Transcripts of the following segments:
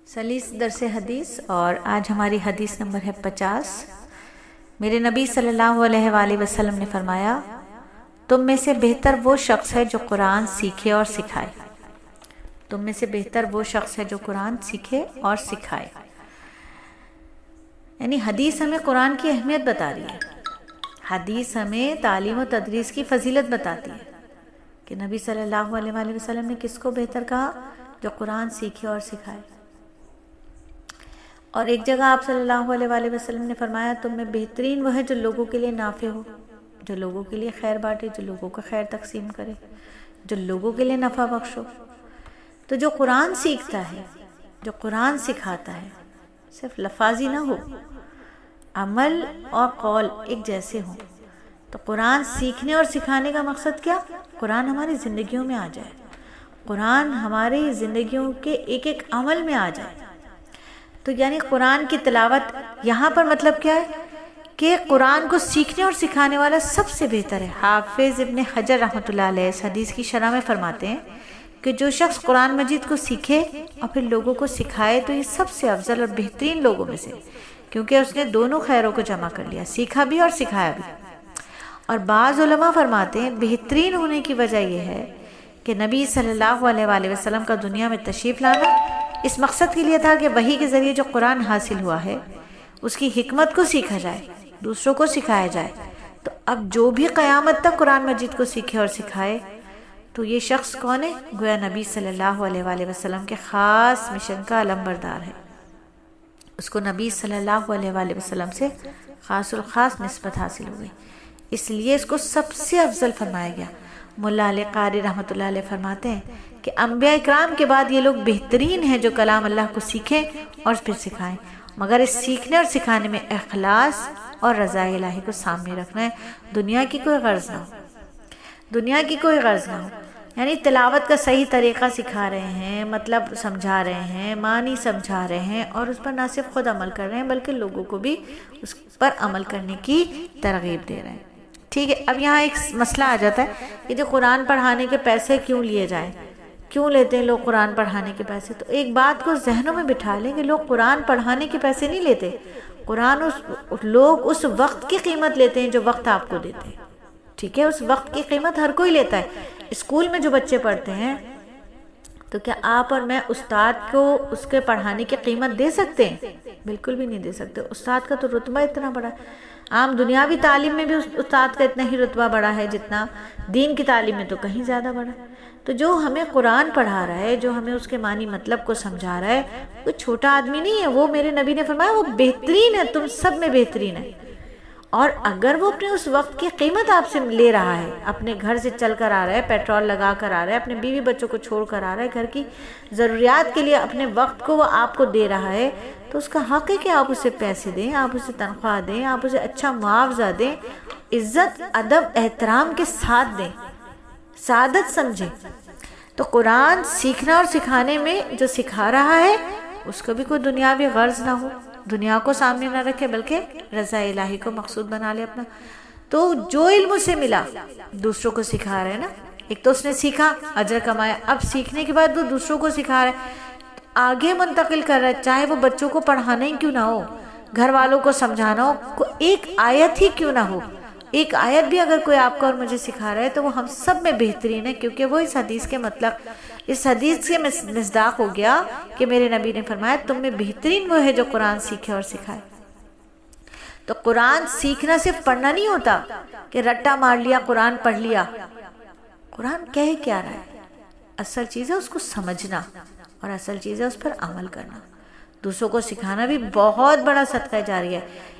सलीस दरस हदीस और आज हमारी हदीस नंबर है 50। मेरे नबी सल्लल्लाहु अलैहि वसल्लम ने फरमाया, तुम में से बेहतर वो शख्स है जो कुरान सीखे और सिखाए। तुम में से बेहतर वो शख्स है जो कुरान सीखे और सिखाए। यानी हदीस हमें कुरान की अहमियत बता रही है। हदीस हमें तालीम और तदरीस की फजीलत बताती है कि नबी सल्लल्लाहु अलैहि वसल्लम ने किसको बेहतर कहा, जो कुरान सीखे और सिखाए। और एक जगह आप सल्लल्लाहु अलैहि वसल्लम ने फरमाया, तुम में बेहतरीन वो है जो लोगों के लिए नाफे हो, जो लोगों के लिए खैर बांटे, जो लोगों को खैर तकसीम करे, जो लोगों के लिए नफ़ा बख्शो। तो जो कुरान सीखता है, जो कुरान सिखाता है, सिर्फ लफाजी ना हो, अमल और कौल एक जैसे हों। तो कुरान सीखने और सिखाने का मकसद क्या? कुरान हमारी ज़िंदगियों में आ जाए, कुरान हमारी ज़िंदगियों के एक एक अमल में आ जाए। तो यानी कुरान की तिलावत यहाँ पर मतलब क्या है कि कुरान को सीखने और सिखाने वाला सबसे बेहतर है। हाफिज़ इब्न हजर रहमतुल्लाह अलैह इस हदीस की शरह में फरमाते हैं कि जो शख्स कुरान मजीद को सीखे और फिर लोगों को सिखाए तो ये सबसे अफजल और बेहतरीन लोगों में से, क्योंकि उसने दोनों खैरों को जमा कर लिया, सीखा भी और सिखाया भी। और बाज़ उलमा फरमाते हैं बेहतरीन होने की वजह यह है कि नबी सल्लल्लाहु अलैहि वसल्लम का दुनिया में तशरीफ़ लाना इस मकसद के लिए था कि वही के ज़रिए जो कुरान हासिल हुआ है उसकी हिकमत को सीखा जाए, दूसरों को सिखाया जाए। तो अब जो भी क़यामत तक कुरान मजीद को सीखे और सिखाए तो ये शख्स कौन है? गोया नबी सल्लल्लाहु अलैहि वसल्लम के ख़ास मिशन का अलमबरदार है। उसको नबी सल्लल्लाहु अलैहि वसल्लम से ख़ासुल ख़ास निस्बत हासिल हो गई, इसलिए इसको सबसे अफजल फरमाया गया। मुल्ला अली कारी रहमतुल्लाह अलैह फरमाते हैं कि अंबिया इकराम के बाद ये लोग बेहतरीन हैं जो कलाम अल्लाह को सीखें और फिर सिखाएं, मगर इस सीखने और सिखाने में इखलास और रज़ा इलाही को सामने रखना है। दुनिया की कोई गर्ज ना हो, दुनिया की कोई गर्ज ना हो। यानी तिलावत का सही तरीक़ा सिखा रहे हैं, मतलब समझा रहे हैं, मानी समझा रहे हैं और उस पर ना सिर्फ खुद अमल कर रहे हैं बल्कि लोगों को भी उस पर अमल करने की तरगीब दे रहे हैं। ठीक है, अब यहाँ एक मसला आ जाता है कि जो कुरान पढ़ाने के पैसे क्यों लिए जाएं, क्यों लेते हैं लोग कुरान पढ़ाने के पैसे? तो एक बात को जहनों में बिठा लें कि लोग कुरान पढ़ाने के पैसे नहीं लेते, कुरान लोग उस वक्त की कीमत लेते हैं जो वक्त आपको देते हैं। ठीक है, उस वक्त की कीमत हर कोई लेता है। स्कूल में जो बच्चे पढ़ते हैं तो क्या आप और मैं उस्ताद को उसके पढ़ाने की कीमत दे सकते हैं? बिल्कुल भी नहीं दे सकते। उस्ताद का तो रुतबा इतना बड़ा है, आम दुनियावी तालीम में भी उस्ताद का इतना ही रुतबा बड़ा है जितना दीन की तालीम में तो कहीं ज़्यादा बड़ा है। तो जो हमें कुरान पढ़ा रहा है, जो हमें उसके मानी मतलब को समझा रहा है, वो छोटा आदमी नहीं है। वो मेरे नबी ने फरमाया वो बेहतरीन है, तुम सब में बेहतरीन है। और अगर वो अपने उस वक्त की कीमत आपसे ले रहा है, अपने घर से चल कर आ रहा है, पेट्रोल लगा कर आ रहा है, अपने बीवी बच्चों को छोड़ कर आ रहा है, घर की ज़रूरियात के लिए अपने वक्त को वो आपको दे रहा है, तो उसका हक़ है कि आप उसे पैसे दें, आप उसे तनख्वाह दें, आप उसे अच्छा मुआवजा दें, इज़्ज़त अदब एहतराम के साथ दें, सादत समझें। तो कुरान सीखना और सिखाने में जो सिखा रहा है उसको भी कोई दुनियावी गर्ज ना हो, दुनिया को सामने ना रखे बल्कि रज़ा इलाही को मकसूद बना ले अपना। तो जो इल्म उसे मिला दूसरों को सिखा रहे हैं ना, एक तो उसने सीखा, अजर कमाया, अब सीखने के बाद वो दूसरों को सिखा रहा है, आगे मुंतकिल कर रहा है, चाहे वो बच्चों को पढ़ाना ही क्यों ना हो, घर वालों को समझाना हो, एक आयत ही क्यों ना हो, एक आयत भी अगर कोई आपको और मुझे सिखा रहा है तो वो हम सब में बेहतरीन है, क्योंकि वो इस हदीस के मतलब, इस हदीस के मिस्दाक हो गया कि मेरे नबी ने फरमाया तुम में बेहतरीन वो है जो कुरान सीखे और सिखाए। तो कुरान सीखना सिर्फ पढ़ना नहीं होता कि रट्टा मार लिया, कुरान पढ़ लिया। कुरान कह क्या रहा है, असल चीज़ है उसको समझना और असल चीज़ है उस पर अमल करना। दूसरों को सिखाना भी बहुत बड़ा सदका जारी है।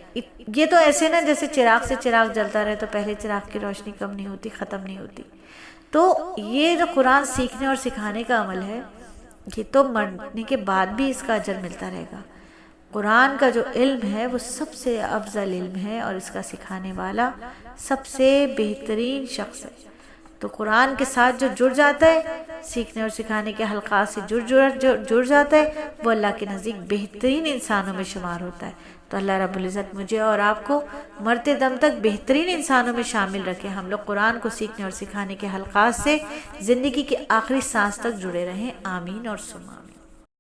ये तो ऐसे ना जैसे चिराग से चिराग जलता रहे तो पहले चिराग की रोशनी कम नहीं होती, ख़त्म नहीं होती। तो ये जो कुरान सीखने और सिखाने का अमल है, ये तो मरने के बाद भी इसका अजर मिलता रहेगा। कुरान का जो इल्म है वो सबसे अफजल इल्म है और इसका सिखाने वाला सबसे बेहतरीन शख्स है। तो कुरान के साथ जो जुड़ जाता है, सीखने और सिखाने के हल्का से जुड़ जाता है, वो अल्लाह के नज़दीक बेहतरीन इंसानों में शुमार होता है। तो अल्लाह रब्बुल इज़्ज़त मुझे और आपको मरते दम तक बेहतरीन इंसानों में शामिल रखे। हम लोग कुरान को सीखने और सिखाने के हल्का से ज़िंदगी की आखिरी सांस तक जुड़े रहें। आमीन और सुमा आमीन।